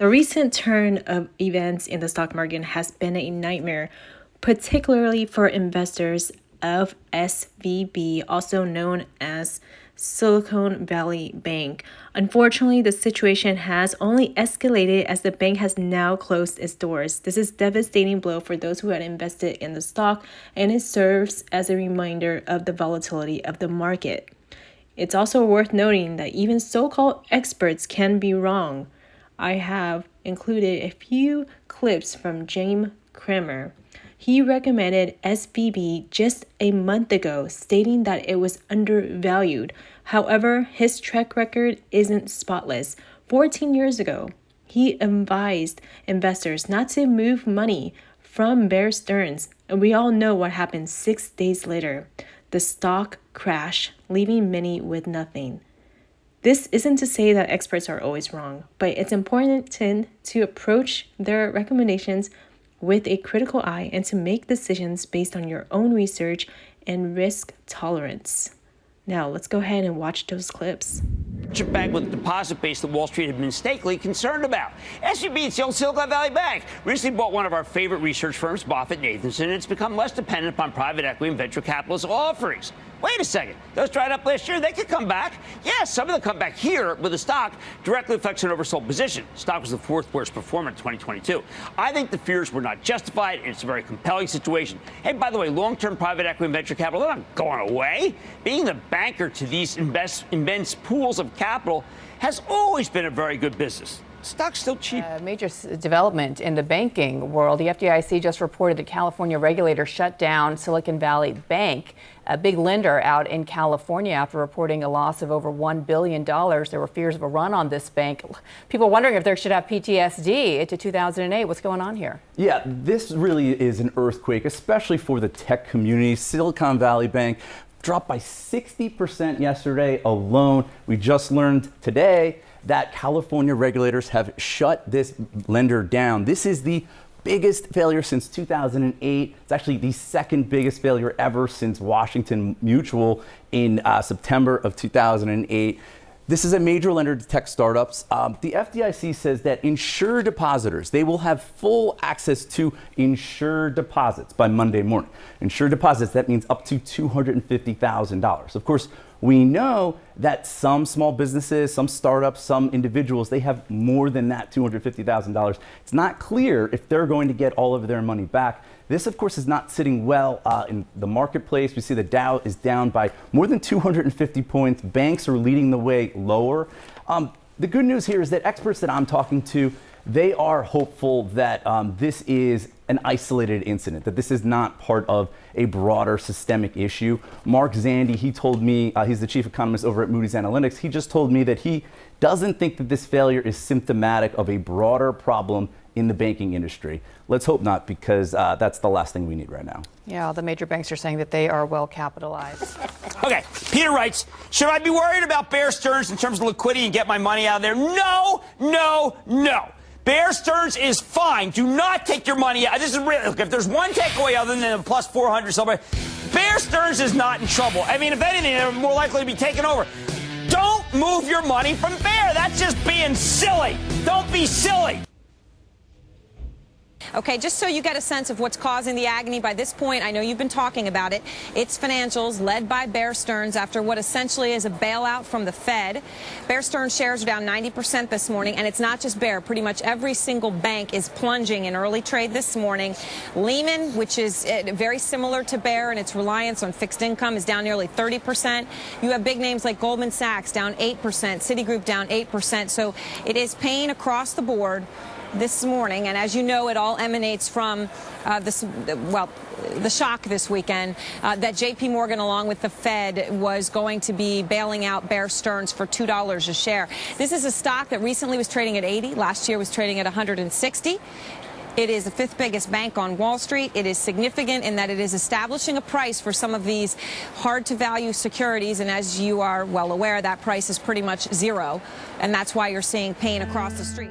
The recent turn of events in the stock market has been a nightmare, particularly for investors of SVB, also known as Silicon Valley Bank. Unfortunately, the situation has only escalated as the bank has now closed its doors. This is a devastating blow for those who had invested in the stock, and it serves as a reminder of the volatility of the market. It's also worth noting that even so-called experts can be wrong. I have included a few clips from JimCramer. He recommended SVB just a month ago, stating that it was undervalued. However, his track record isn't spotless. 14 years ago, he advised investors not to move money from Bear Stearns, and we all know what happened 6 days later. The stock crashed, leaving many with nothing. This isn't to say that experts are always wrong, but it's important to approach their recommendations with a critical eye and to make decisions based on your own research and risk tolerance. Now, let's go ahead and watch those clips. A bank with a deposit base that Wall Street had been mistakenly concerned about. SVB, it's the old Silicon Valley Bank, recently bought one of our favorite research firms, Nathanson, and it's become less dependent upon private equity and venture capitalist offerings. Wait a second. Those dried up last year, they could come back. Yes, some of them come back here with the stock directly affects an oversold position. Stock was the fourth worst performer in 2022. I think the fears were not justified, and it's a very compelling situation. Hey, by the way, long-term private equity and venture capital, they're not going away. Being the banker to these immense pools of capital has always been a very good business. Stock's still cheap. Major development in the banking world. The FDIC just reported that California regulators shut down Silicon Valley Bank, a big lender out in California, after reporting a loss of over $1 billion. There were fears of a run on this bank. People wondering if they should have PTSD into 2008. What's going on here? Yeah, this really is an earthquake, especially for the tech community. Silicon Valley Bank dropped by 60% yesterday alone. We just learned today that California regulators have shut this lender down. This is the biggest failure since 2008. It's actually the second biggest failure ever since Washington Mutual in September of 2008. This is a major lender to tech startups. The FDIC says that insured depositors, they will have full access to insured deposits by Monday morning. Insured deposits, that means up to $250,000. Of course, we know that some small businesses, some startups, some individuals, they have more than that $250,000. It's not clear if they're going to get all of their money back. This, of course, is not sitting well in the marketplace. We see the Dow is down by more than 250 points. Banks are leading the way lower. The good news here is that experts that I'm talking to, they are hopeful that this is an isolated incident, that this is not part of a broader systemic issue. Mark Zandi, he told me, he's the chief economist over at Moody's Analytics, he just told me that he doesn't think that this failure is symptomatic of a broader problem in the banking industry. Let's hope not, because that's the last thing we need right now. Yeah, the major banks are saying that they are well capitalized. Okay, Peter writes, should I be worried about Bear Stearns in terms of liquidity and get my money out of there? No, no, no. Bear Stearns is fine. Do not take your money out. This is really, look, if there's one takeaway other than a plus 400 somewhere, Bear Stearns is not in trouble. I mean, if anything, they're more likely to be taken over. Don't move your money from Bear. That's just being silly. Don't be silly. Okay, just so you get a sense of what's causing the agony by this point, I know you've been talking about it. It's financials led by Bear Stearns after what essentially is a bailout from the Fed. Bear Stearns shares are down 90% this morning, and it's not just Bear. Pretty much every single bank is plunging in early trade this morning. Lehman, which is very similar to Bear and its reliance on fixed income, is down nearly 30%. You have big names like Goldman Sachs down 8%, Citigroup down 8%. So it is pain across the board this morning, and as you know, it all emanates from the shock this weekend that J.P. Morgan, along with the Fed, was going to be bailing out Bear Stearns for $2 a share. This is a stock that recently was trading at 80. Last year was trading at 160. It is the fifth biggest bank on Wall Street. It is significant in that it is establishing a price for some of these hard-to-value securities, and as you are well aware, that price is pretty much zero, and that's why you're seeing pain across the street.